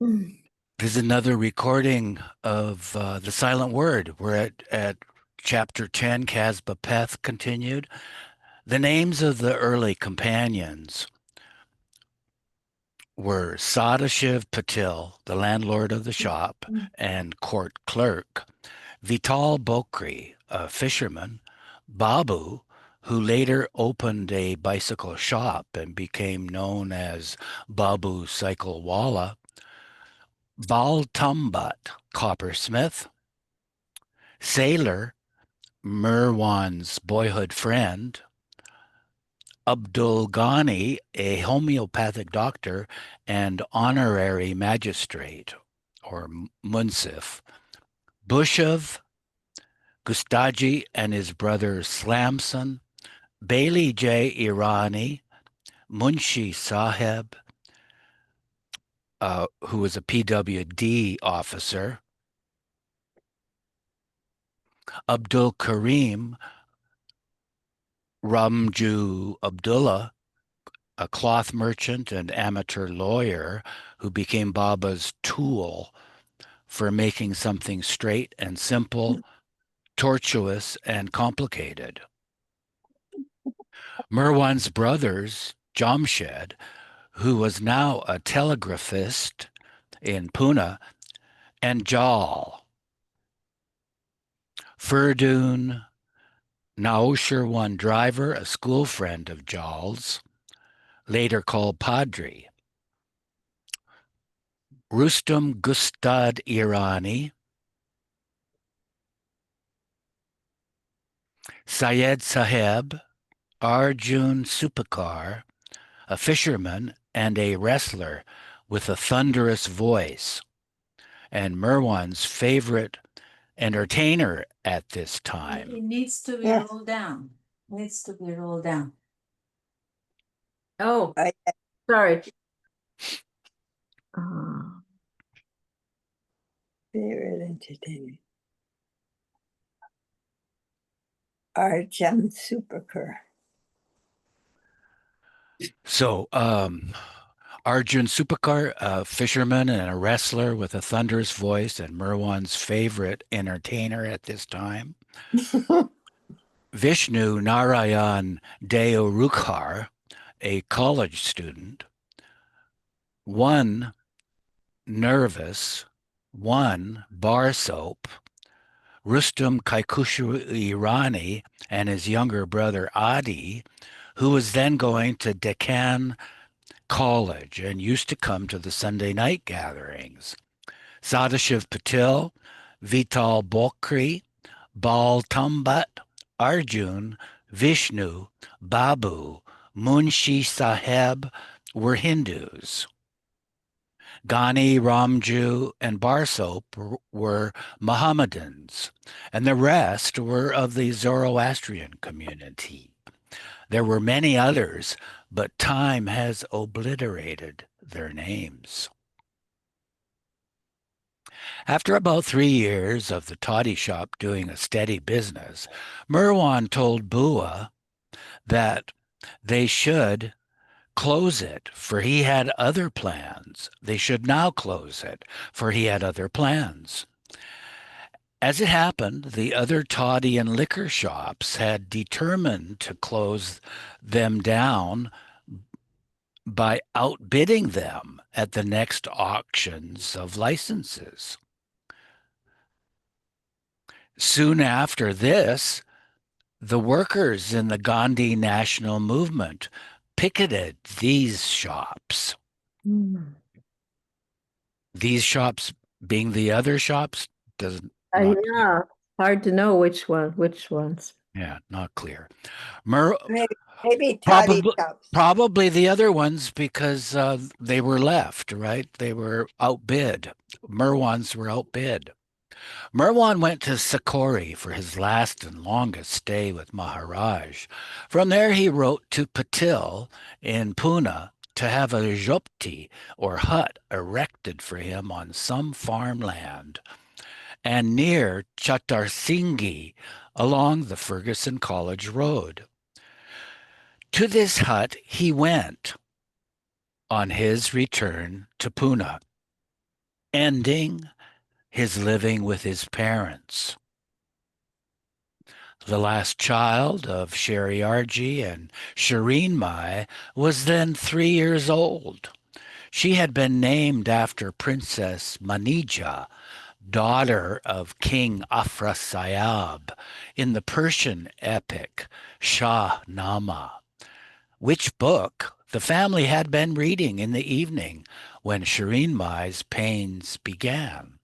Mm. This is another recording of The Silent Word. We're at chapter 10, Casbah continued. The names of the early companions were Sadashiv Patil, the landlord of the shop and court clerk, Vital Bokri, a fisherman, Babu, who later opened a bicycle shop and became known as Babu Cycle Walla, Bal Tumbat, coppersmith, Sailor, Merwan's boyhood friend, Abdul Ghani, a homeopathic doctor and honorary magistrate, or munsif, Bushev, Gustaji and his brother Slamson, Bailey J. Irani, Munshi Saheb, who was a PWD officer, Abdul Karim, Ramju Abdullah, a cloth merchant and amateur lawyer who became Baba's tool for making something straight and simple, tortuous and complicated. Merwan's brothers, Jamshed, who was now a telegraphist in Pune, and Jal, Ferdun, Naushir one driver, a school friend of Jal's, later called Padri, Rustum Gustad Irani, Syed Saheb, Arjun Supakar, a fisherman and a wrestler with a thunderous voice, and Merwan's favorite entertainer at this time. It needs to be Yes. rolled down. Needs to be rolled down. Oh, I, sorry. favorite entertainment. Arjun Superker. So, Arjun Supakar, a fisherman and a wrestler with a thunderous voice, and Merwan's favorite entertainer at this time. Vishnu Narayan Deorukhar, a college student. One nervous, one bar soap. Rustum Kaikushu Irani and his younger brother Adi, who was then going to Deccan College and used to come to the Sunday night gatherings. Sadashiv Patil, Vital Bokri, Bal Tumbat, Arjun, Vishnu, Babu, Munshi Saheb were Hindus. Ghani, Ramju, and Barsop were Mohammedans, and the rest were of the Zoroastrian community. There were many others, but time has obliterated their names. After about 3 years of the toddy shop doing a steady business, Merwan told Bua that they should close it, for he had other plans. They should now close it, for he had other plans. As it happened, the other toddy and liquor shops had determined to close them down by outbidding them at the next auctions of licenses. Soon after this, the workers in the Gandhi National Movement picketed these shops. These shops being the other shops doesn't. Yeah, hard to know which ones. Yeah, not clear. Maybe toddy Probably, shops. probably the other ones because they were left, right? They were outbid. Merwans were outbid. Merwan went to Sakori for his last and longest stay with Maharaj. From there, he wrote to Patil in Pune to have a jhopti or hut erected for him on some farmland and near Chatarsinghi along the Ferguson College Road. To this hut he went on his return to Pune. ending his living with his parents. The last child of Shariarji and Shireen Mai was then 3 years old. She had been named after Princess Manija, daughter of King Afrasiab, in the Persian epic Shah Nama, which book the family had been reading in the evening when Shireen Mai's pains began.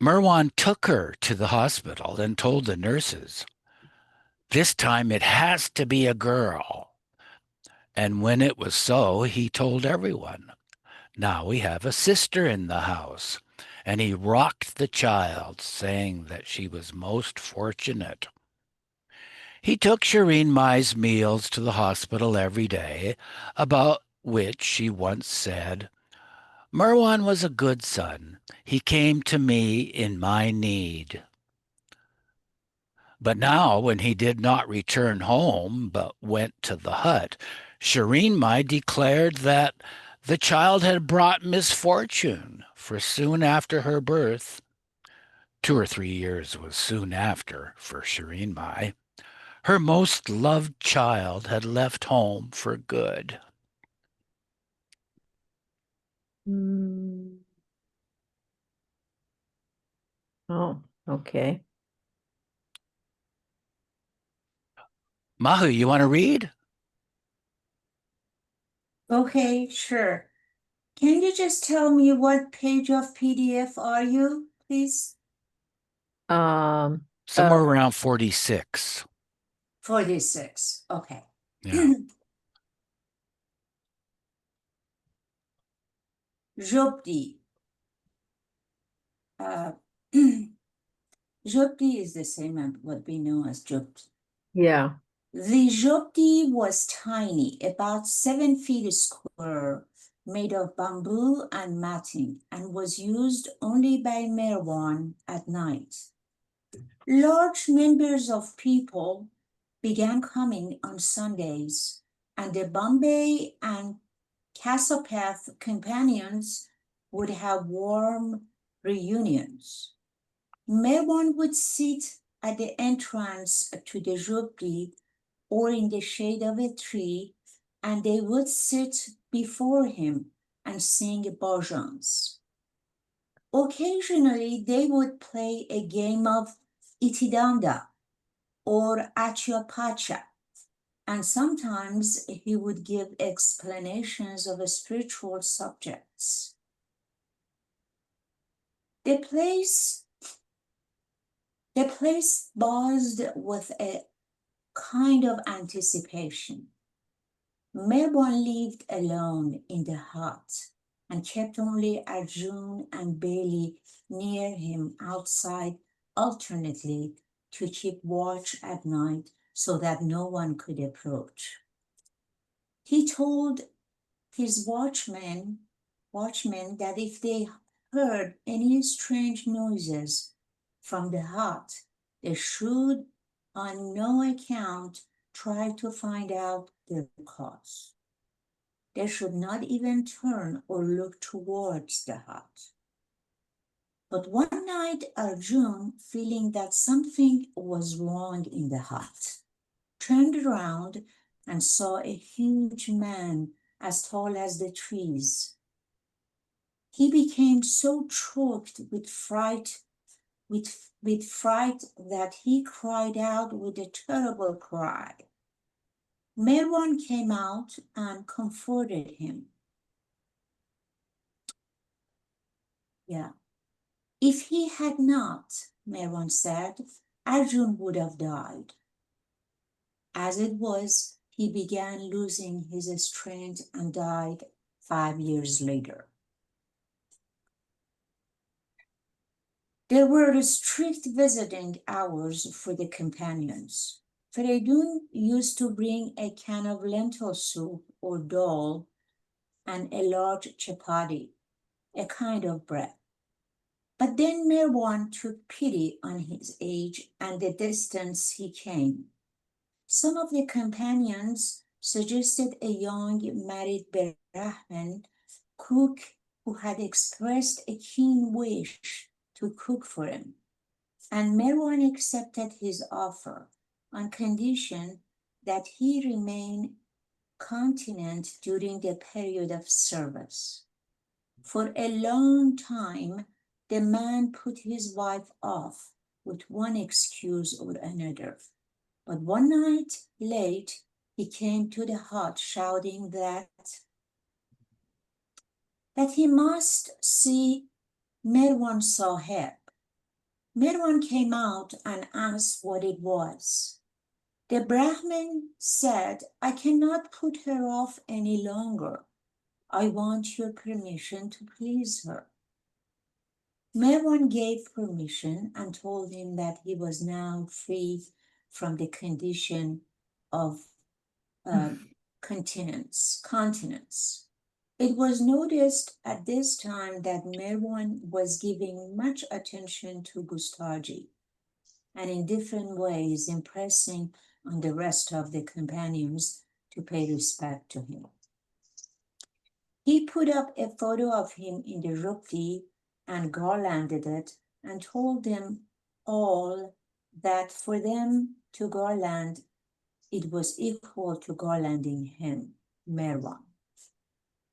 Merwan took her to the hospital and told the nurses, "This time it has to be a girl." And when it was so, he told everyone, "Now we have a sister in the house." And he rocked the child, saying that she was most fortunate. He took Shireen Mai's meals to the hospital every day, about which she once said, "Merwan was a good son. He came to me in my need." But now, when he did not return home, but went to the hut, Shireen Mai declared that the child had brought misfortune, for soon after her birth, 2 or 3 years was soon after for Shireen Mai, her most loved child had left home for good. Oh, okay. Mahu, you want to read? Okay, sure. Can you just tell me what page of PDF are you, please? Somewhere around 46. 46. Okay. Yeah. Jobdi. Jobdi is the same as what we know as Jobdi. Yeah. The Jobdi was tiny, about 7 feet square, made of bamboo and matting, and was used only by Merwan at night. Large numbers of people began coming on Sundays, and the Bombay and Cassiopath companions would have warm reunions. Merwan would sit at the entrance to the Jubli or in the shade of a tree, and they would sit before him and sing bhajans. Occasionally, they would play a game of Itidanda or Achapacha, and sometimes he would give explanations of spiritual subjects. The place buzzed with a kind of anticipation. Merwan lived alone in the hut and kept only Arjun and Bailey near him outside alternately to keep watch at night so that no one could approach. He told his watchmen that if they heard any strange noises from the hut, they should on no account try to find out the cause. They should not even turn or look towards the hut. But one night, Arjun, feeling that something was wrong in the hut, turned around and saw a huge man as tall as the trees. He became so choked with fright that he cried out with a terrible cry. Merwan came out and comforted him. Yeah. If he had not, Merwan said, Arjun would have died. As it was, he began losing his strength and died 5 years later. There were strict visiting hours for the companions. Feridun used to bring a can of lentil soup or dal and a large chapati, a kind of bread. But then Merwan took pity on his age and the distance he came. Some of the companions suggested a young married Brahmin cook who had expressed a keen wish to cook for him, and Merwan accepted his offer on condition that he remain continent during the period of service. For a long time, the man put his wife off with one excuse or another. But one night late, he came to the hut shouting that he must see Merwan Sahib. Merwan came out and asked what it was. The Brahmin said, I cannot put her off any longer. I want your permission to please her. Merwan gave permission and told him that he was now free from the condition of continence. It was noticed at this time that Merwan was giving much attention to Gustaji and in different ways impressing on the rest of the companions to pay respect to him. He put up a photo of him in the rupti and garlanded it and told them all that for them to garland, it was equal to garlanding him, Merwan.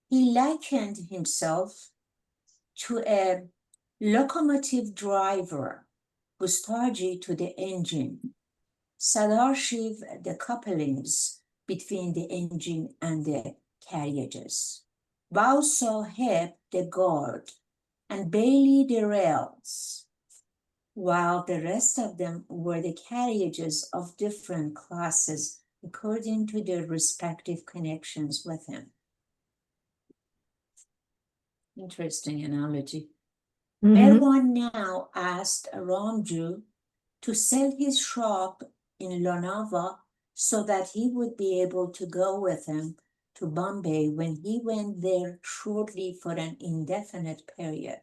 He likened himself to a locomotive driver, Gustaji to the engine, Sadarshiv the couplings between the engine and the carriages, Bao Sahib the guard, and Bailey the rails, while the rest of them were the carriages of different classes according to their respective connections with him. Interesting analogy. Merwan now asked Ramju to sell his shop in Lonava so that he would be able to go with him to Bombay when he went there shortly for an indefinite period.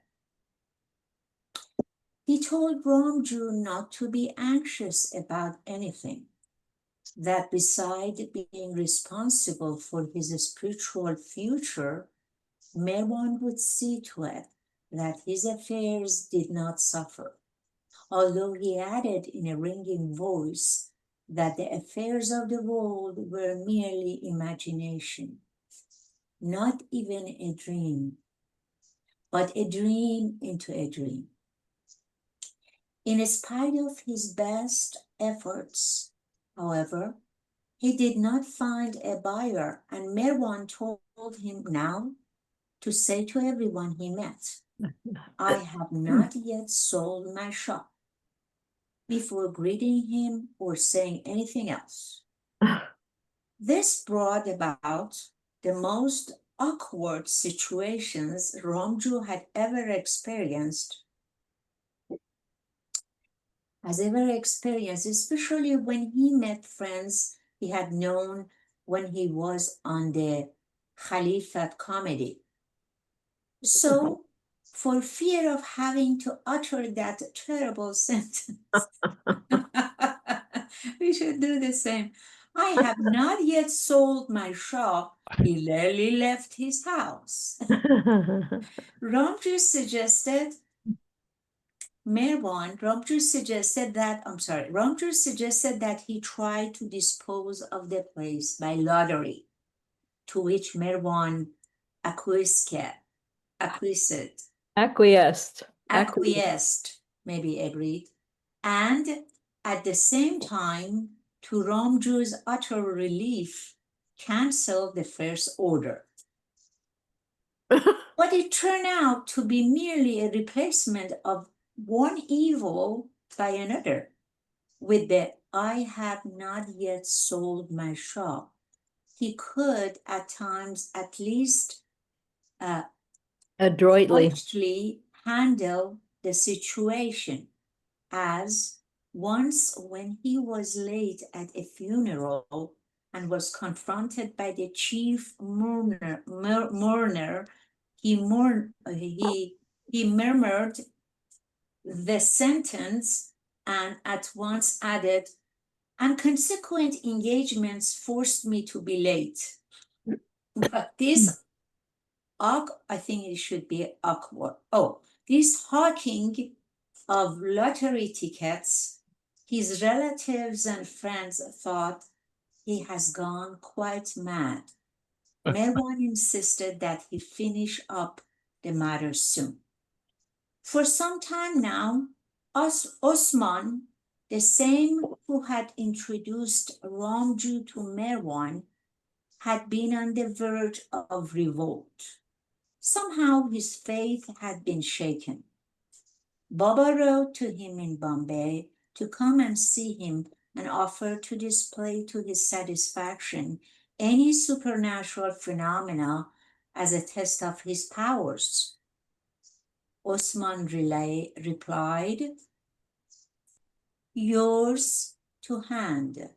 He told Ramju not to be anxious about anything, that beside being responsible for his spiritual future, Merwan would see to it that his affairs did not suffer, although he added in a ringing voice that the affairs of the world were merely imagination, not even a dream, but a dream into a dream. In spite of his best efforts, however, he did not find a buyer, and Merwan told him now to say to everyone he met, I have not yet sold my shop, before greeting him or saying anything else. This brought about the most awkward situations Ramju had ever experienced, especially when he met friends he had known when he was on the Khalifat comedy. So, for fear of having to utter that terrible sentence, we should do the same. I have not yet sold my shop. He rarely left his house. Ramju suggested that he try to dispose of the place by lottery, to which Merwan acquiesced, maybe agreed, and at the same time, to Ramju's utter relief, canceled the first order. But it turned out to be merely a replacement of one evil by another. With the I have not yet sold my shop, he could at times at least adroitly handle the situation, as once when he was late at a funeral and was confronted by the chief mourner, he murmured the sentence and at once added, and consequent engagements forced me to be late. But this I think it should be awkward. Oh, this hawking of lottery tickets, his relatives and friends thought he has gone quite mad. Merwan insisted that he finish up the matter soon. For some time now, Osman, the same who had introduced Ramju to Merwan, had been on the verge of revolt. Somehow his faith had been shaken. Baba wrote to him in Bombay to come and see him and offer to display to his satisfaction any supernatural phenomena as a test of his powers. Osman replied, "Yours to hand.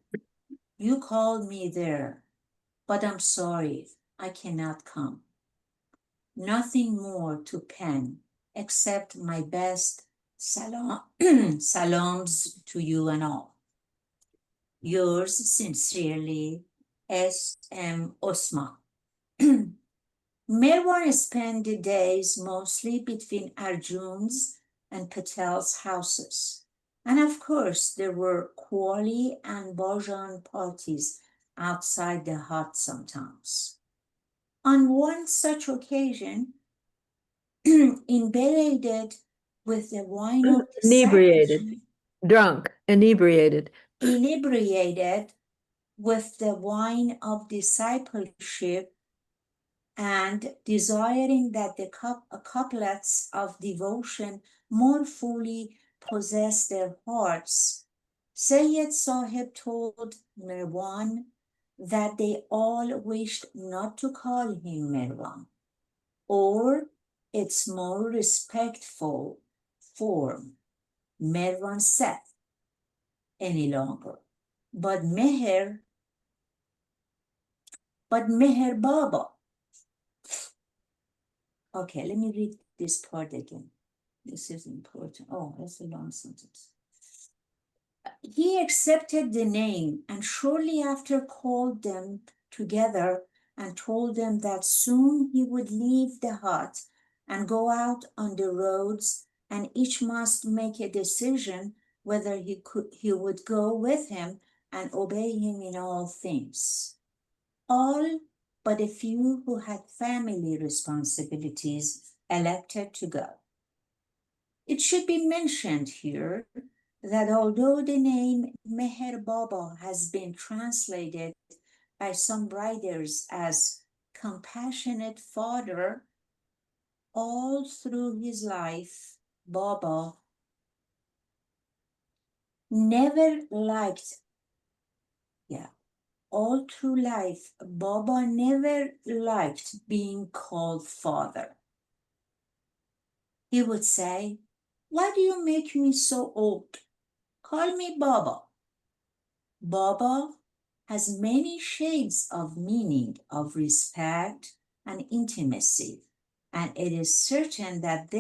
You called me there, but I'm sorry, I cannot come. Nothing more to pen except my best salams to you and all. Yours sincerely, S.M. Osman." Merwan spent the days mostly between Arjun's and Patel's houses. And of course, there were Qawwali and Bajan parties outside the hut sometimes. On one such occasion, inebriated with the wine of Inebriated. Drunk, inebriated. Inebriated with the wine of discipleship and desiring that the couplets of devotion more fully possess their hearts, Sayyid Sahib told Merwan that they all wished not to call him Merwan, or its more respectful form, Merwan Seth, any longer, but Meher Baba. Okay, let me read this part again. This is important. Oh, that's a long sentence. He accepted the name and shortly after called them together and told them that soon he would leave the hut and go out on the roads, and each must make a decision whether he would go with him and obey him in all things. All but a few who had family responsibilities elected to go. It should be mentioned here that although the name Meher Baba has been translated by some writers as compassionate father, all through his life, Baba never liked, all through life, Baba never liked being called father. He would say, "Why do you make me so old? Call me Baba." Baba has many shades of meaning of respect and intimacy, and it is certain that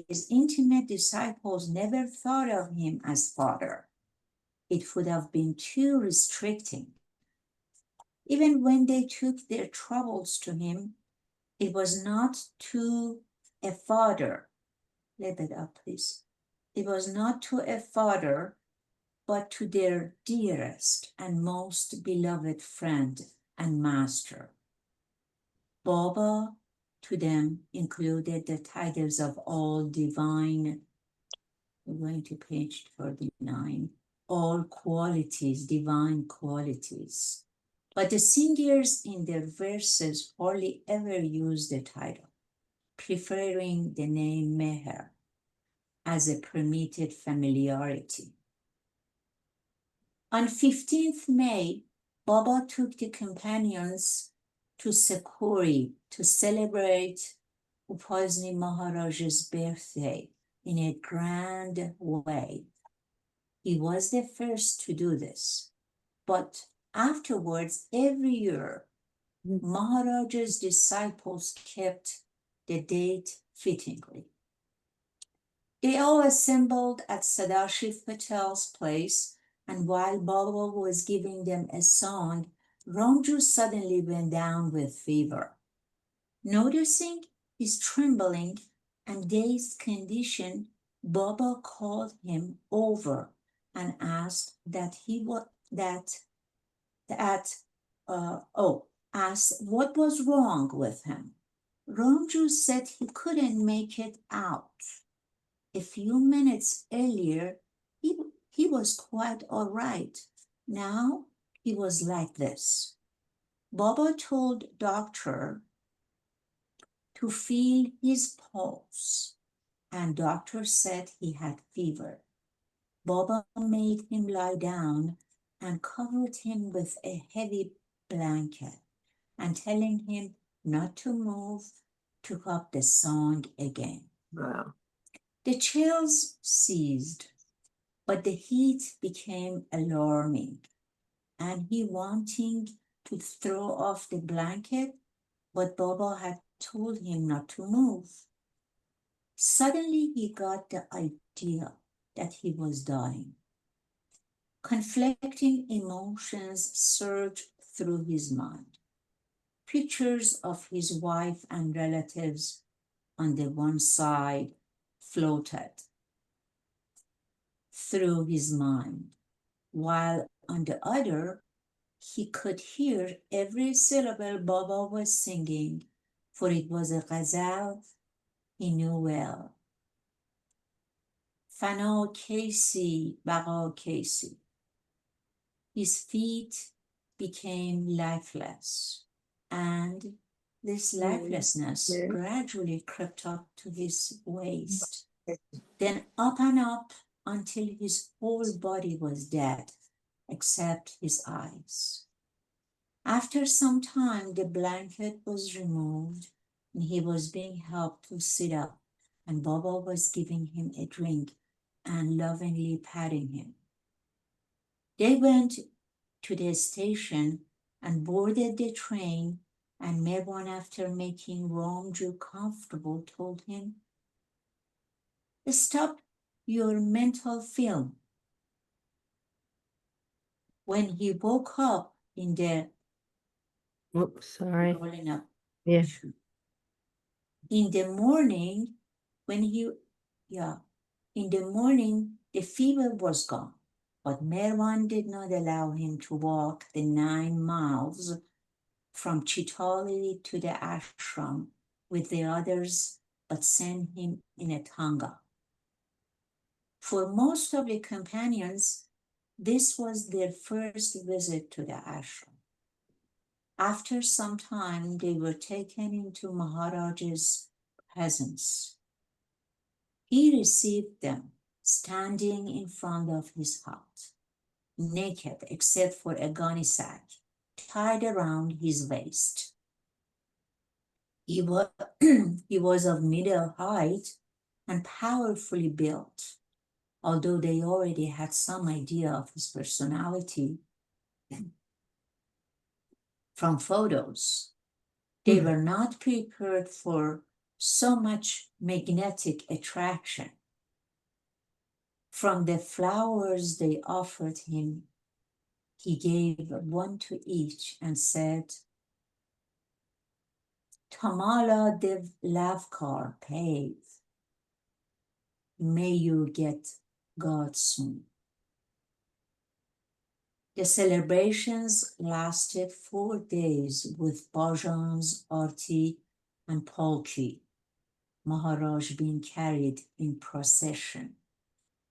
his intimate disciples never thought of him as father. It would have been too restricting. Even when they took their troubles to him, it was not to a father. Let it up, please. It was not to a father, but to their dearest and most beloved friend and master. Baba to them included the titles of all divine, we're going to page 39, all qualities, divine qualities. But the singers in their verses hardly ever use the title, preferring the name Meher as a permitted familiarity. On 15th May, Baba took the companions to Sakuri to celebrate Upasni Maharaj's birthday in a grand way. He was the first to do this, but afterwards, every year, Maharaj's disciples kept the date fittingly. They all assembled at Sadashiv Patel's place, and while Baba was giving them a song, Romju suddenly went down with fever. Noticing his trembling and dazed condition, Baba called him over and asked asked what was wrong with him. Romju said he couldn't make it out. A few minutes earlier, he was quite all right. Now he was like this. Baba told doctor to feel his pulse, and doctor said he had fever. Baba made him lie down and covered him with a heavy blanket, and telling him not to move, took up the song again. Wow. The chills ceased, but the heat became alarming, and he wanting to throw off the blanket, but Baba had told him not to move. Suddenly he got the idea that he was dying. Conflicting emotions surged through his mind. Pictures of his wife and relatives on the one side floated through his mind, while on the other, he could hear every syllable Baba was singing, for it was a ghazal he knew well. Fana Casey, Baga Casey. His feet became lifeless, and this lifelessness gradually crept up to his waist, then up and up until his whole body was dead, except his eyes. After some time, the blanket was removed, and he was being helped to sit up, and Baba was giving him a drink and lovingly patting him. They went to the station and boarded the train, and Merwan, after making Romju comfortable, told him, "Stop your mental film." When he woke up in the Oops, sorry. rolling up, Yeah. in the morning, in the morning, the fever was gone, but Merwan did not allow him to walk the 9 miles from Chitali to the ashram with the others, but sent him in a tanga. For most of the companions, this was their first visit to the ashram. After some time, they were taken into Maharaj's presence. He received them, standing in front of his hut, naked except for a gunny sack tied around his waist. He was of middle height and powerfully built, although they already had some idea of his personality from photos. They were not prepared for so much magnetic attraction. From the flowers they offered him, he gave one to each and said, "Tamala dev lavkar pave. May you get God soon." The celebrations lasted 4 days with bhajans, arti, and palki, Maharaj being carried in procession,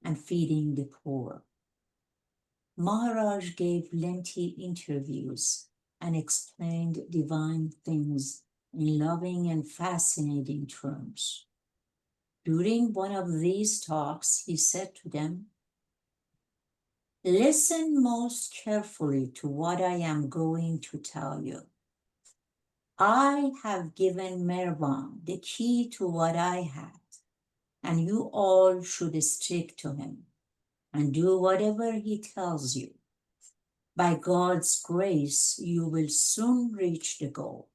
and feeding the poor. Maharaj gave lengthy interviews and explained divine things in loving and fascinating terms. During one of these talks, he said to them, "Listen most carefully to what I am going to tell you. I have given Mervan the key to what I had, and you all should stick to him and do whatever he tells you. By God's grace, you will soon reach the goal."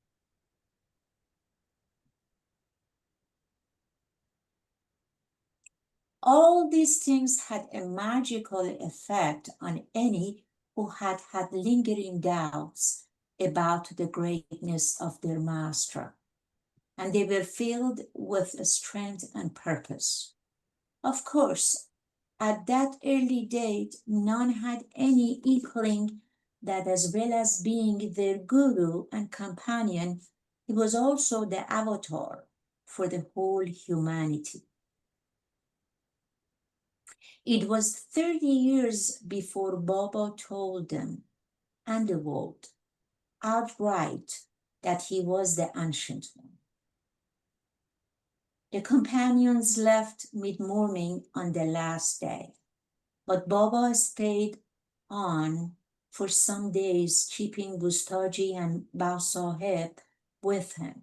All these things had a magical effect on any who had had lingering doubts about the greatness of their master, and they were filled with strength and purpose. Of course, at that early date, none had any inkling that as well as being their guru and companion, he was also the avatar for the whole humanity. It was 30 years before Baba told them and the world outright that he was the Ancient One. The companions left mid-morning on the last day, but Baba stayed on for some days, keeping Gustaji and Bausaheb with him.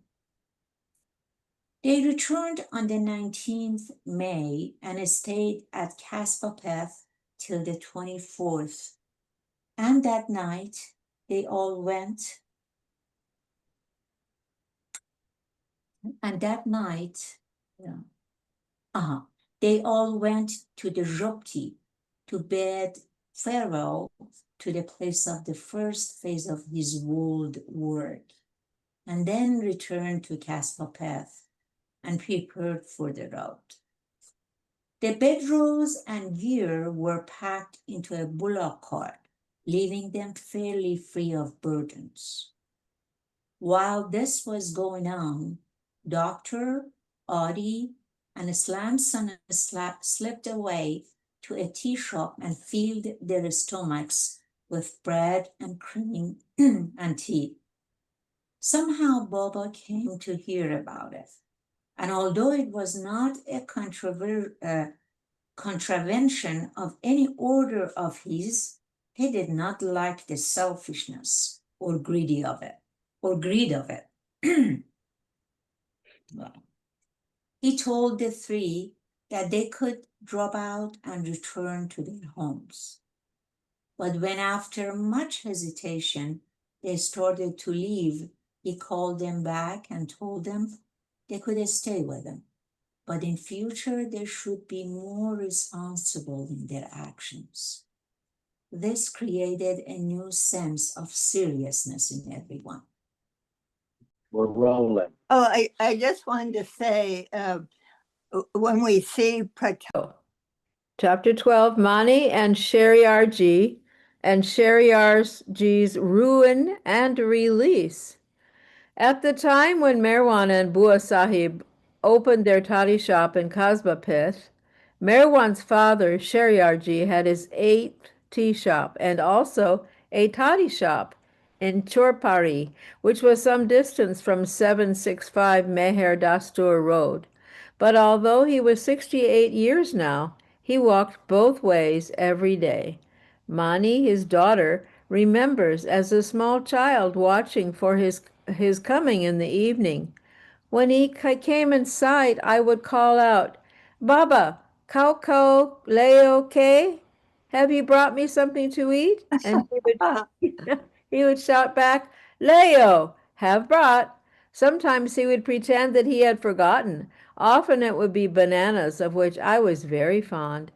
They returned on the 19th May and stayed at Kaspapeth till the 24th. And that night, they all went. And that night, they all went to the Jopti to bid farewell to the place of the first phase of his world work, and then returned to Kaspapeth and prepared for the road. The bedrolls and gear were packed into a bullock cart, leaving them fairly free of burdens. While this was going on, Dr. Adi and Islam's son slipped away to a tea shop and filled their stomachs with bread and cream and tea. Somehow Baba came to hear about it, and although it was not a contravention of any order of his, he did not like the selfishness or greed of it. Well, he told the three that they could drop out and return to their homes. But when after much hesitation they started to leave, he called them back and told them they could stay with him, but in future they should be more responsible in their actions. This created a new sense of seriousness in everyone. We're rolling. Oh, I just wanted to say, when we see Chapter 12, Mani and Shariarji, and Shariarji's ruin and release. At the time when Merwan and Bua Sahib opened their toddy shop in Kasbapith, Merwan's father, Shariarji, had his 8th tea shop and also a toddy shop in Chorpari, which was some distance from 765 Meher Dastur Road. But although he was 68 years now, he walked both ways every day. Mani, his daughter, remembers as a small child watching for his coming in the evening. When he came in sight, I would call out, "Baba, Kauko, Leo K, have you brought me something to eat?" And he would shout back, "Leo, have brought." Sometimes he would pretend that he had forgotten. Often it would be bananas, of which I was very fond.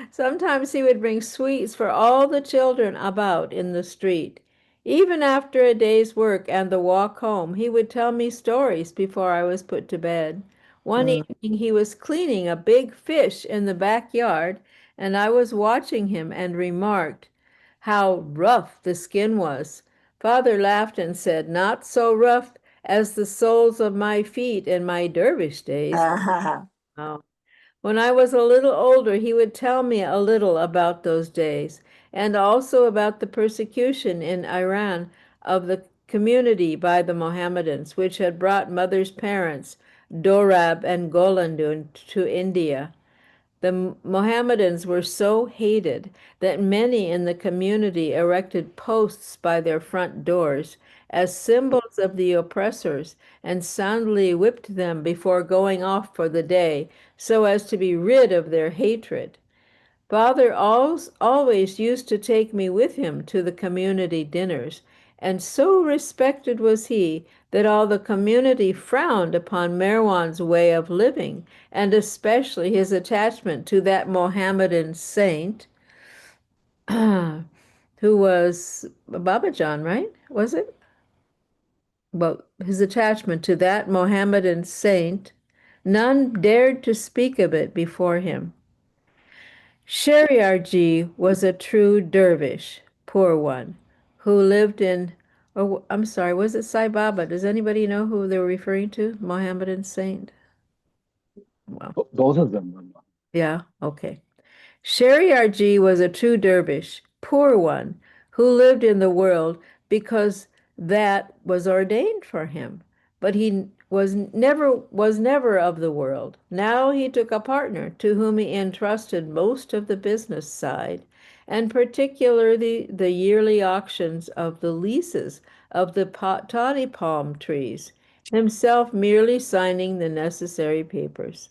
Sometimes he would bring sweets for all the children about in the street. Even after a day's work and the walk home, he would tell me stories before I was put to bed. One evening he was cleaning a big fish in the backyard, and I was watching him and remarked how rough the skin was. Father laughed and said, "Not so rough as the soles of my feet in my dervish days." Oh. When I was a little older, he would tell me a little about those days, and also about the persecution in Iran of the community by the Mohammedans, which had brought Mother's parents, Dorab and Golandun, to India. The Mohammedans were so hated that many in the community erected posts by their front doors as symbols of the oppressors and soundly whipped them before going off for the day so as to be rid of their hatred. Father always used to take me with him to the community dinners, and so respected was he that all the community frowned upon Merwan's way of living, and especially his attachment to that Mohammedan saint, who who was Babajan, right? Was it? Well, his attachment to that Mohammedan saint, none dared to speak of it before him. Shariarji was a true dervish, poor one, who lived in, oh, I'm sorry, was it Sai Baba? Does anybody know who they were referring to? Mohammedan saint? Well, Both of them were. yeah, okay. Shariarji was a true dervish, poor one, who lived in the world because that was ordained for him. But he was never of the world. Now he took a partner to whom he entrusted most of the business side, and particularly the yearly auctions of the leases of the toddy palm trees, himself merely signing the necessary papers.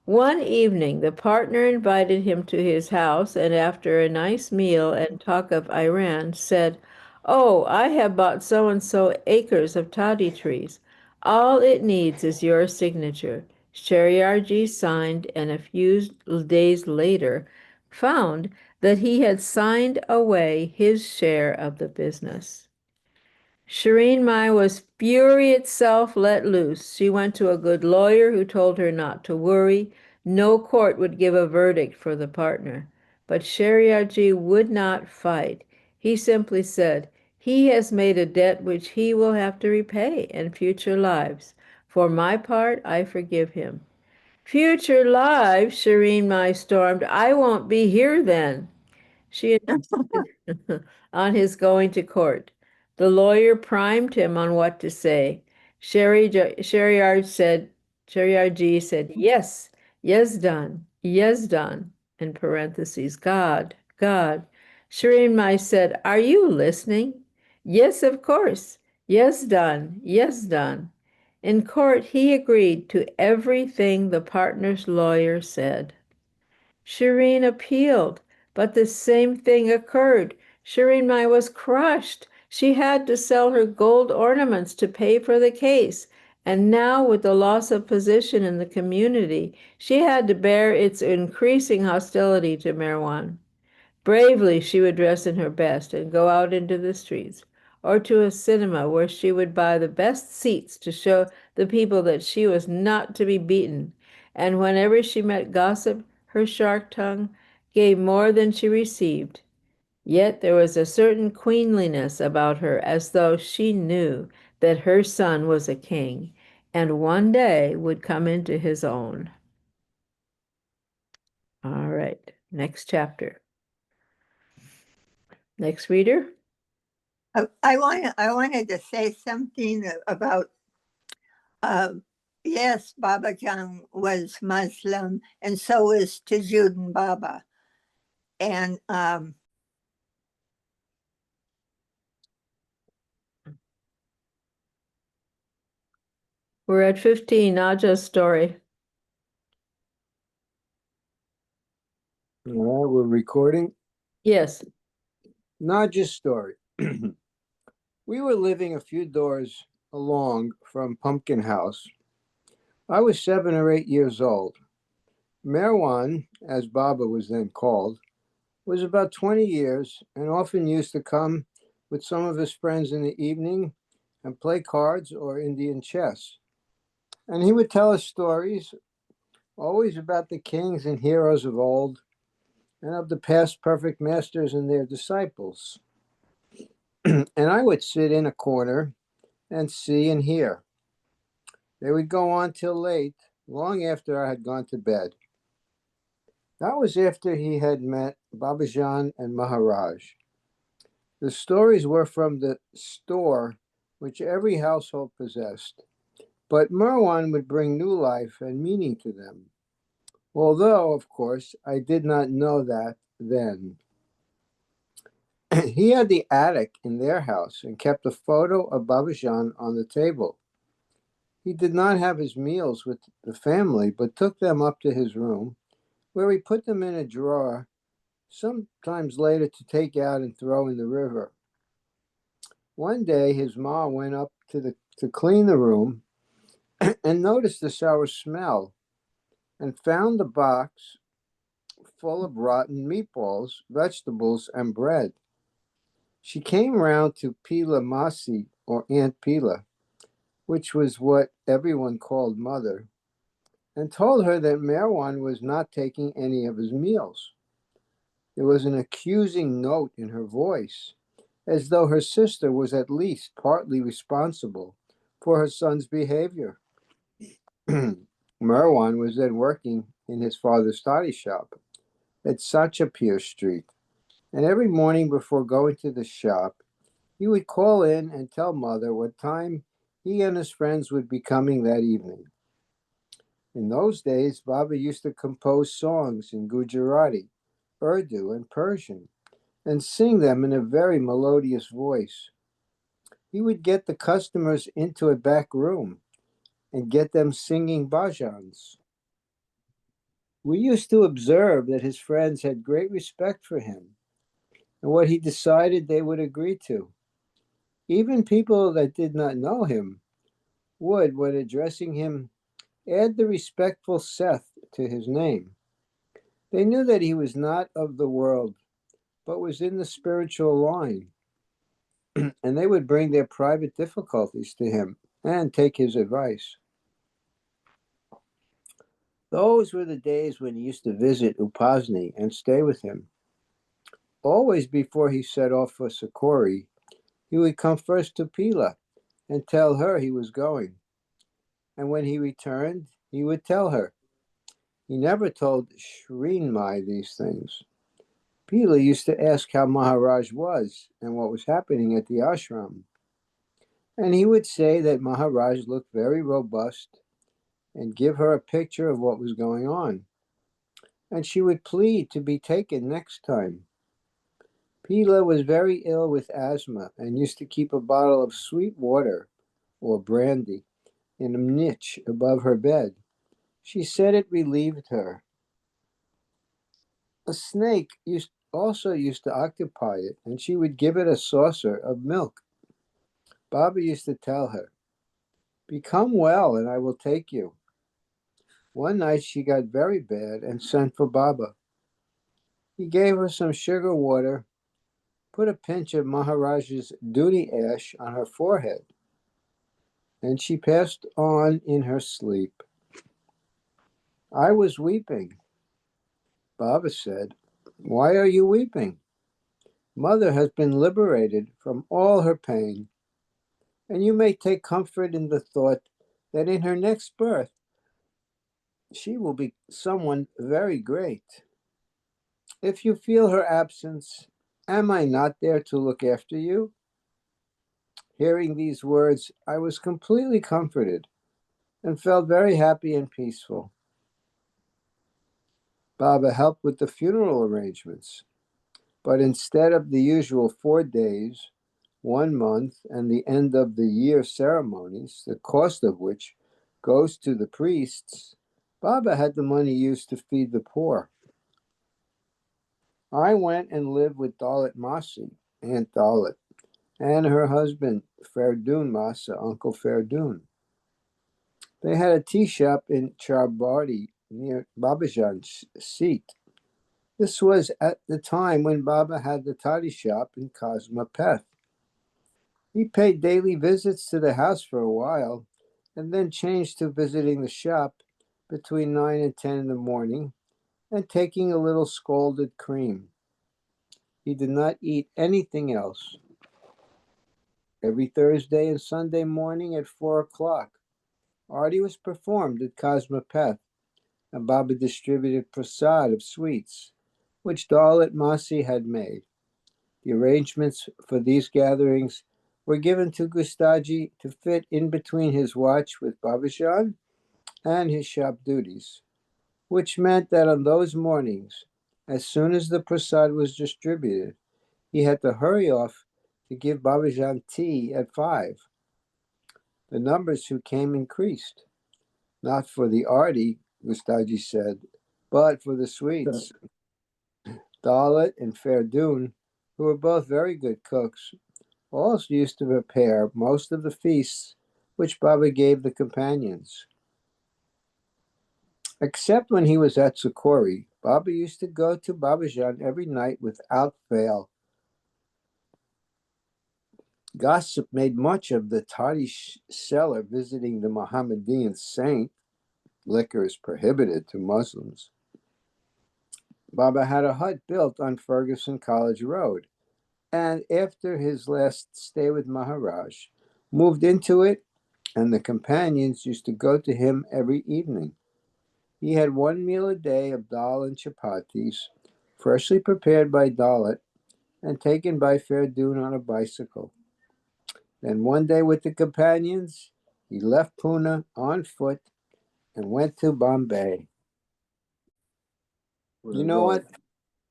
One evening, the partner invited him to his house, and after a nice meal and talk of Iran, said, "Oh, I have bought so and so acres of toddy trees. All it needs is your signature." Shariarji signed, and a few days later found that he had signed away his share of the business. Shireen Mai was fury itself let loose. She went to a good lawyer who told her not to worry. No court would give a verdict for the partner. But Shariarji would not fight. He simply said, "He has made a debt which he will have to repay in future lives. For my part, I forgive him." "Future lives?" Shireen Mai stormed. "I won't be here then." She insisted on his going to court. The lawyer primed him on what to say. Shariarji said, "Yes, yes, done, yes, done," in parentheses, "God, God." Shireen Mai said, "Are you listening?" "Yes, of course. Yes, done, yes, done." In court, he agreed to everything the partner's lawyer said. Shireen appealed, but the same thing occurred. Shireen Mai was crushed. She had to sell her gold ornaments to pay for the case, and now with the loss of position in the community, she had to bear its increasing hostility to Merwan. Bravely, she would dress in her best and go out into the streets, or to a cinema where she would buy the best seats to show the people that she was not to be beaten. And whenever she met gossip, her shark tongue gave more than she received. Yet there was a certain queenliness about her, as though she knew that her son was a king, and one day would come into his own. All right, next chapter. Next reader. I wanted to say something about, yes, Babajan was Muslim, and so is Tajuddin Baba. And We're at 15, Naja's story. All right, we're recording. Yes. Naja's story. We were living a few doors along from Pumpkin House. I was 7 or 8 years old. Merwan, as Baba was then called, was about 20 years and often used to come with some of his friends in the evening and play cards or Indian chess. And he would tell us stories, always about the kings and heroes of old, and of the past perfect masters and their disciples. And I would sit in a corner and see and hear. They would go on till late, long after I had gone to bed. That was after he had met Babajan and Maharaj. The stories were from the store which every household possessed, but Merwan would bring new life and meaning to them, although, of course, I did not know that then. He had the attic in their house and kept a photo of Babajan on the table. He did not have his meals with the family, but took them up to his room, where he put them in a drawer, sometimes later to take out and throw in the river. One day, his ma went up to clean the room and noticed the sour smell and found the box full of rotten meatballs, vegetables, and bread. She came round to Pila Masi, or Aunt Pila, which was what everyone called Mother, and told her that Merwan was not taking any of his meals. There was an accusing note in her voice, as though her sister was at least partly responsible for her son's behavior. Merwan was then working in his father's toddy shop at Sachapir Street, and every morning before going to the shop, he would call in and tell Mother what time he and his friends would be coming that evening. In those days, Baba used to compose songs in Gujarati, Urdu, and Persian, and sing them in a very melodious voice. He would get the customers into a back room and get them singing bhajans. We used to observe that his friends had great respect for him and what he decided they would agree to. Even people that did not know him would, when addressing him, add the respectful Seth to his name. They knew that he was not of the world, but was in the spiritual line, and they would bring their private difficulties to him and take his advice. Those were the days when he used to visit Upasni and stay with him. Always before he set off for Sakori, he would come first to Pila and tell her he was going. And when he returned, he would tell her. He never told Shrinmai these things. Pila used to ask how Maharaj was and what was happening at the ashram. And he would say that Maharaj looked very robust and give her a picture of what was going on. And she would plead to be taken next time. Pila was very ill with asthma and used to keep a bottle of sweet water or brandy in a niche above her bed. She said it relieved her. A snake also used to occupy it, and she would give it a saucer of milk. Baba used to tell her, "Become well, and I will take you." One night she got very bad and sent for Baba. He gave her some sugar water, put a pinch of Maharaj's duty ash on her forehead, and she passed on in her sleep. I was weeping. Baba said, "Why are you weeping? Mother has been liberated from all her pain, and you may take comfort in the thought that in her next birth she will be someone very great. If you feel her absence, am I not there to look after you?" Hearing these words, I was completely comforted and felt very happy and peaceful. Baba helped with the funeral arrangements, but instead of the usual 4 days, 1 month, and the end of the year ceremonies, the cost of which goes to the priests, Baba had the money used to feed the poor. I went and lived with Dalit Masi, Aunt Dalit, and her husband, Ferdun Masa, Uncle Ferdun. They had a tea shop in Charbadi near Babazon's seat. This was at the time when Baba had the toddy shop in Cosmopeth. He paid daily visits to the house for a while and then changed to visiting the shop between 9 and 10 in the morning and taking a little scalded cream. He did not eat anything else. Every Thursday and Sunday morning at 4 o'clock, Arti was performed at Cosmopeth, and Baba distributed prasad of sweets, which Dalit Masi had made. The arrangements for these gatherings were given to Gustaji to fit in between his watch with Babajan and his shop duties, which meant that on those mornings, as soon as the prasad was distributed, he had to hurry off to give Babajan tea at 5. The numbers who came increased, not for the arti, Gustaji said, but for the sweets. Dalit and Ferdun, who were both very good cooks, also used to prepare most of the feasts which Baba gave the companions. Except when he was at Sakori, Baba used to go to Babajan every night without fail. Gossip made much of the toddy seller visiting the Mohammedan saint. Liquor is prohibited to Muslims. Baba had a hut built on Ferguson College Road, and after his last stay with Maharaj, moved into it, and the companions used to go to him every evening. He had one meal a day of dal and chapatis, freshly prepared by Dalit and taken by Ferdun on a bicycle. Then one day with the companions, he left Pune on foot and went to Bombay. You know what?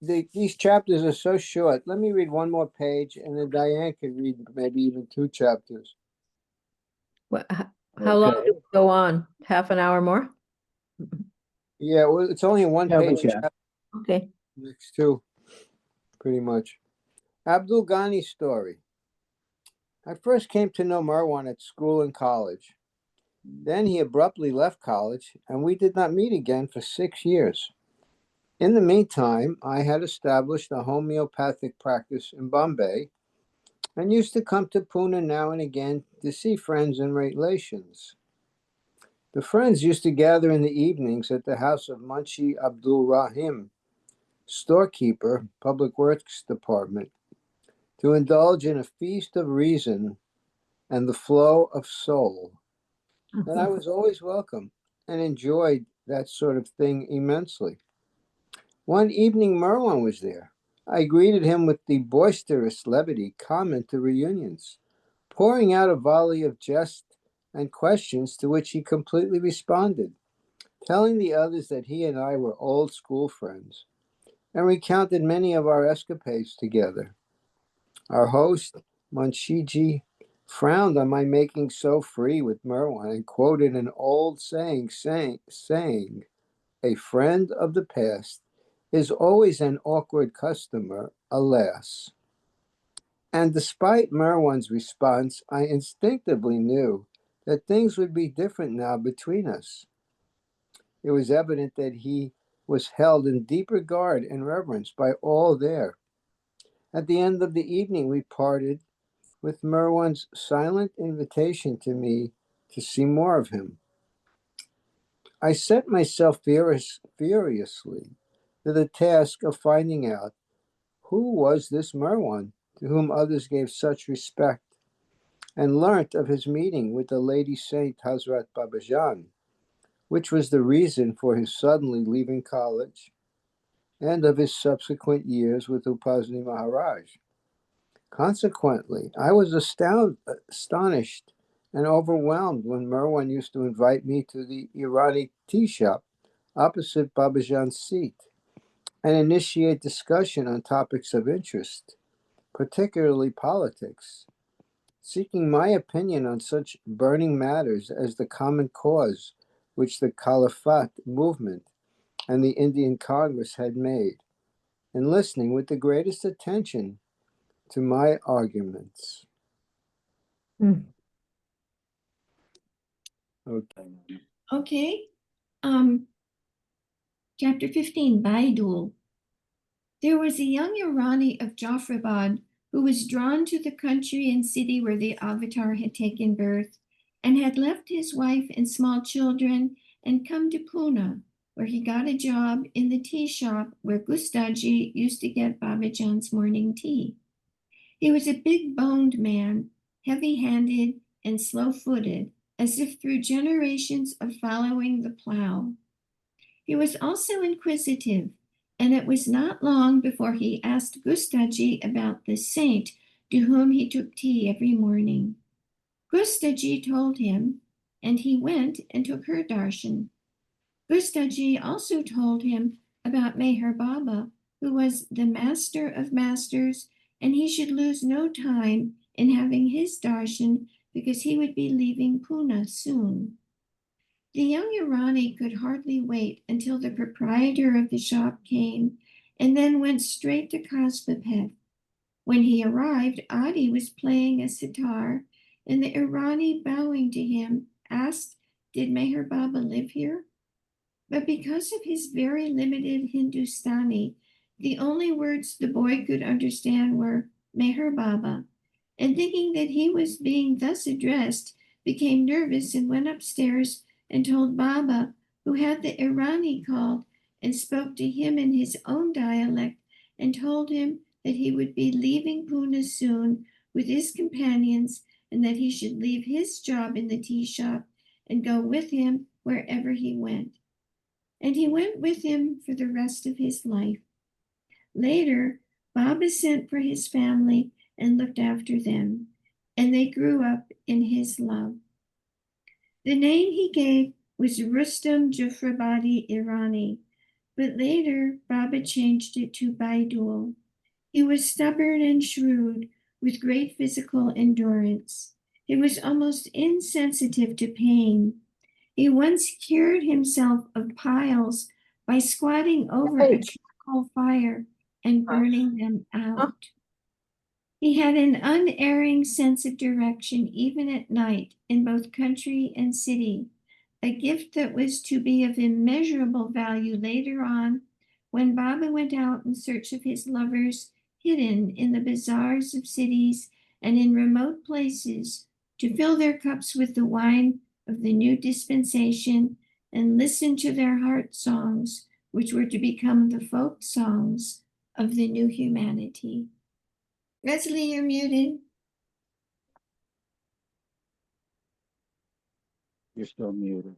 These chapters are so short. Let me read one more page, and then Diane can read maybe even 2 chapters. How long do we go on? Half an hour more? Yeah, well, it's only a one-page chapter. Okay. Next 2, pretty much. Abdul Ghani's story. I first came to know Marwan at school and college. Then he abruptly left college, and we did not meet again for 6 years. In the meantime, I had established a homeopathic practice in Bombay and used to come to Pune now and again to see friends and relations. The friends used to gather in the evenings at the house of Munshi Abdul Rahim, storekeeper, Public Works Department, to indulge in a feast of reason and the flow of soul. And I was always welcome and enjoyed that sort of thing immensely. One evening, Marwan was there. I greeted him with the boisterous levity common to reunions, pouring out a volley of jest and questions to which he completely responded, telling the others that he and I were old school friends, and recounted many of our escapades together. Our host, Munshiji, frowned on my making so free with Marwan and quoted an old saying, "A friend of the past is always an awkward customer, alas." And despite Marwan's response, I instinctively knew that things would be different now between us. It was evident that he was held in deep regard and reverence by all there. At the end of the evening, we parted with Marwan's silent invitation to me to see more of him. I set myself furiously to the task of finding out who was this Marwan to whom others gave such respect, and learnt of his meeting with the Lady Saint Hazrat Brabazon, which was the reason for his suddenly leaving college, and of his subsequent years with Upasni Maharaj. Consequently, I was astonished and overwhelmed when Marwan used to invite me to the Irani tea shop opposite Babajan's seat and initiate discussion on topics of interest, particularly politics, seeking my opinion on such burning matters as the common cause which the Caliphate movement and the Indian Congress had made, and listening with the greatest attention to my arguments. Okay. Okay. Chapter 15, Baidul. There was a young Irani of Jafrabad who was drawn to the country and city where the Avatar had taken birth, and had left his wife and small children and come to Pune, where he got a job in the tea shop where Gustaji used to get Babajan's morning tea. He was a big-boned man, heavy-handed and slow-footed, as if through generations of following the plow. He was also inquisitive, and it was not long before he asked Gustaji about the saint to whom he took tea every morning. Gustaji told him, and he went and took her darshan. Gustaji also told him about Meher Baba, who was the master of masters, and he should lose no time in having his darshan because he would be leaving Pune soon. The young Irani could hardly wait until the proprietor of the shop came, and then went straight to Kasbapet. When he arrived, Adi was playing a sitar, and the Irani, bowing to him, asked, "Did Meher Baba live here?" But because of his very limited Hindustani, the only words the boy could understand were Meher Baba, and thinking that he was being thus addressed, became nervous and went upstairs and told Baba, who had the Irani called, and spoke to him in his own dialect and told him that he would be leaving Pune soon with his companions and that he should leave his job in the tea shop and go with him wherever he went. And he went with him for the rest of his life. Later, Baba sent for his family and looked after them, and they grew up in his love. The name he gave was Rustam Jufrabadi Irani, but later Baba changed it to Baidul. He was stubborn and shrewd, with great physical endurance. He was almost insensitive to pain. He once cured himself of piles by squatting over a Right. charcoal fire and burning them out. He had an unerring sense of direction even at night in both country and city, a gift that was to be of immeasurable value later on when Baba went out in search of his lovers hidden in the bazaars of cities and in remote places to fill their cups with the wine of the new dispensation and listen to their heart songs, which were to become the folk songs of the new humanity. Leslie, you're muted. You're still muted.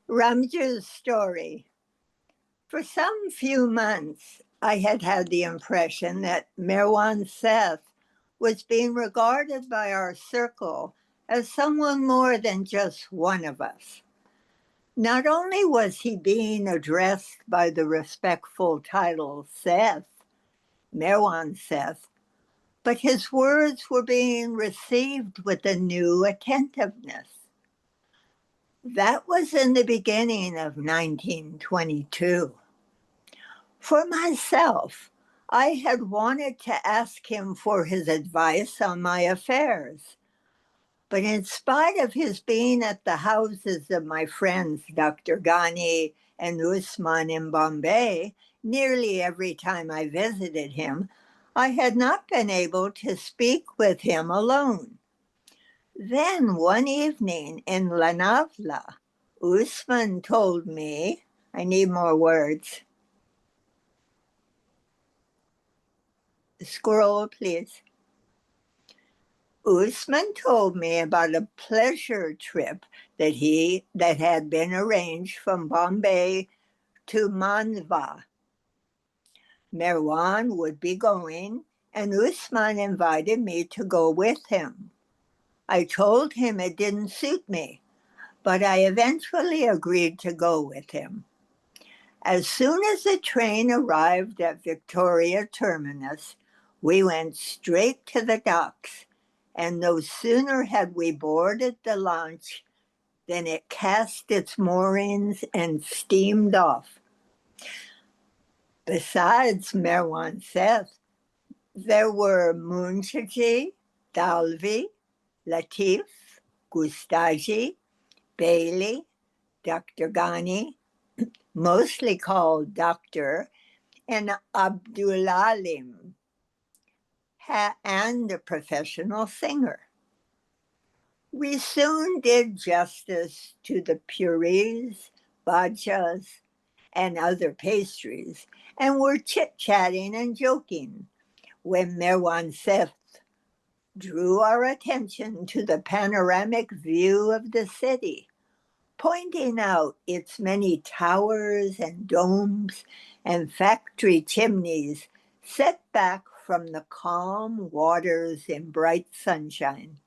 Ramju's story. For some few months, I had had the impression that Merwan Seth was being regarded by our circle as someone more than just one of us. Not only was he being addressed by the respectful title Seth, Merwan Seth, but his words were being received with a new attentiveness. That was in the beginning of 1922. For myself, I had wanted to ask him for his advice on my affairs. But in spite of his being at the houses of my friends, Dr. Ghani and Usman in Bombay, nearly every time I visited him, I had not been able to speak with him alone. Then one evening in Lanavla, Usman told me, I need more words. Scroll, please. Usman told me about a pleasure trip that had been arranged from Bombay to Manva. Merwan would be going, and Usman invited me to go with him. I told him it didn't suit me, but I eventually agreed to go with him. As soon as the train arrived at Victoria Terminus, we went straight to the docks, and no sooner had we boarded the launch than it cast its moorings and steamed off. Besides Merwan Seth, there were Munchaji, Dalvi, Latif, Gustaji, Bailey, Dr. Ghani, mostly called Doctor, and Abdulalim, and a professional singer. We soon did justice to the puris, bhajjas, and other pastries, and were chit-chatting and joking when Merwan Seth drew our attention to the panoramic view of the city, pointing out its many towers and domes and factory chimneys set back from the calm waters in bright sunshine,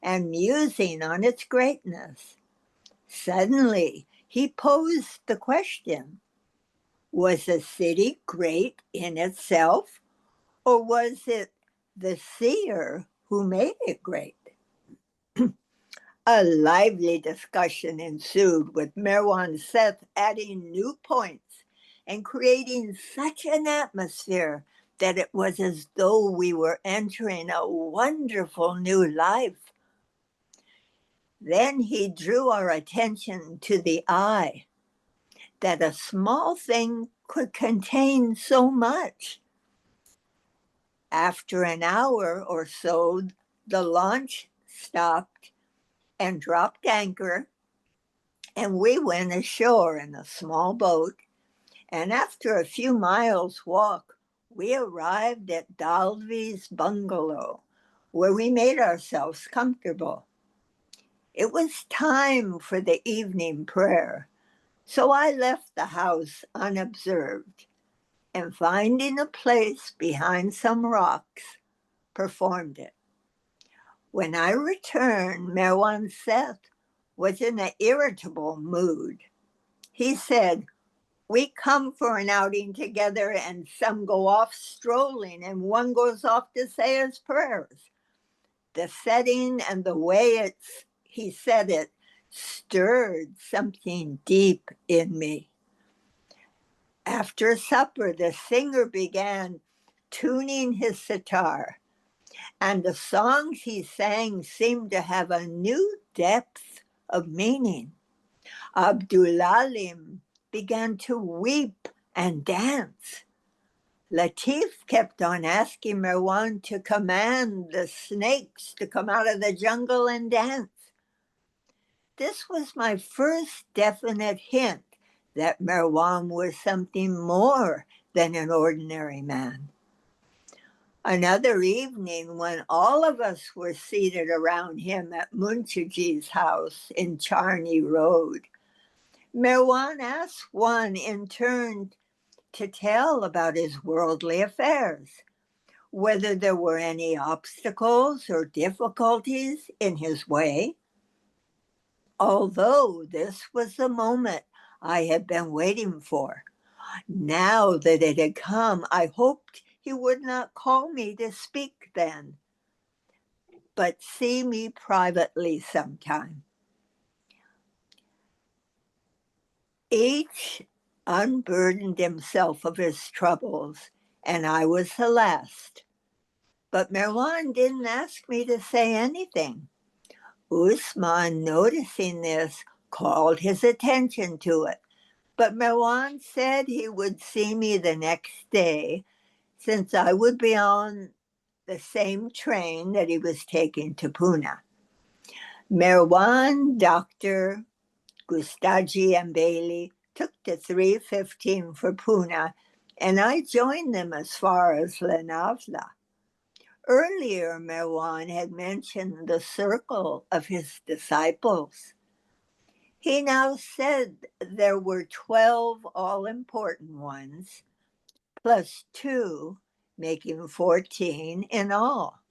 and musing on its greatness. Suddenly, he posed the question, was the city great in itself, or was it the seer who made it great? A lively discussion ensued, with Merwan Seth adding new points and creating such an atmosphere that it was as though we were entering a wonderful new life. Then he drew our attention to the eye. that a small thing could contain so much. After an hour or so, the launch stopped and dropped anchor, and we went ashore in a small boat. And after a few miles' walk, we arrived at Dalvi's bungalow, where we made ourselves comfortable. It was time for the evening prayer, so I left the house unobserved and, finding a place behind some rocks, performed it. When I returned, Merwan Seth was in an irritable mood. He said, "We come for an outing together and some go off strolling and one goes off to say his prayers." The setting and the way he said it stirred something deep in me. After supper, the singer began tuning his sitar, and the songs he sang seemed to have a new depth of meaning. Abdulalim began to weep and dance. Latif kept on asking Merwan to command the snakes to come out of the jungle and dance. This was my first definite hint that Merwan was something more than an ordinary man. Another evening, when all of us were seated around him at Munchaji's house in Charney Road, Merwan asked one in turn to tell about his worldly affairs, whether there were any obstacles or difficulties in his way. Although this was the moment I had been waiting for, now that it had come, I hoped he would not call me to speak then, but see me privately sometime. Each unburdened himself of his troubles, and I was the last. But Merwan didn't ask me to say anything. Usman, noticing this, called his attention to it. But Merwan said he would see me the next day, since I would be on the same train that he was taking to Pune. Merwan, Dr. Gustaji, and Bailey took the 3:15 for Pune, and I joined them as far as Lenavla. Earlier, Merwan had mentioned the circle of his disciples. He now said there were 12 all-important ones, plus 2, making 14 in all.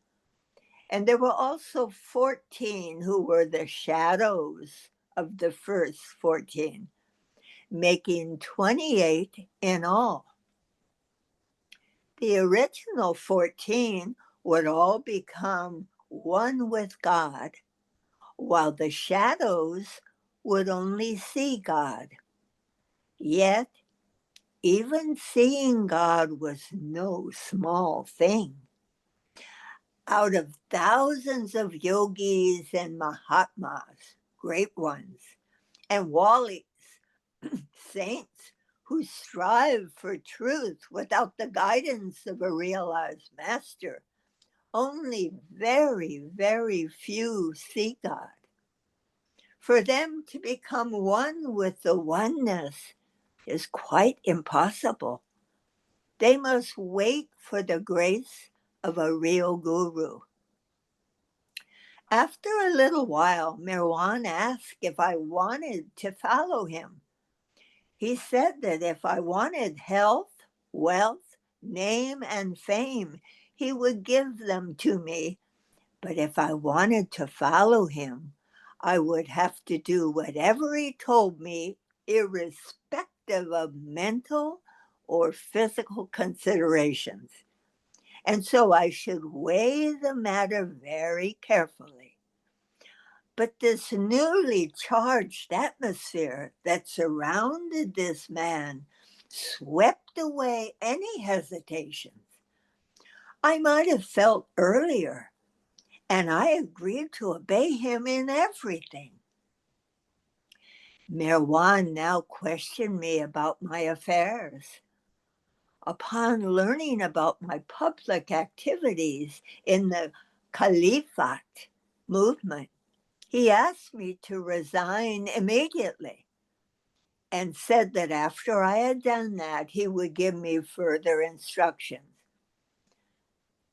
And there were also 14 who were the shadows of the first 14, making 28 in all. The original 14 would all become one with God, while the shadows would only see God. Yet, even seeing God was no small thing. Out of thousands of yogis and mahatmas, great ones, and walis, saints who strive for truth without the guidance of a realized master, only very, very few see God. For them to become one with the oneness is quite impossible. They must wait for the grace of a real guru. After a little while, Merwan asked if I wanted to follow him. He said that if I wanted health, wealth, name, and fame, he would give them to me. But if I wanted to follow him, I would have to do whatever he told me, irrespective of mental or physical considerations. And so I should weigh the matter very carefully. But this newly charged atmosphere that surrounded this man swept away any hesitations I might have felt earlier, and I agreed to obey him in everything. Merwan now questioned me about my affairs. Upon learning about my public activities in the Caliphate movement, he asked me to resign immediately and said that after I had done that, he would give me further instructions.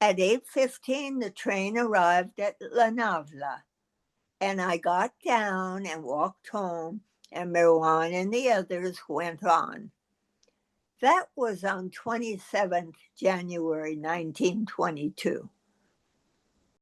At 8:15, the train arrived at La Navla, and I got down and walked home, and Mirwan and the others went on. That was on 27th January 1922.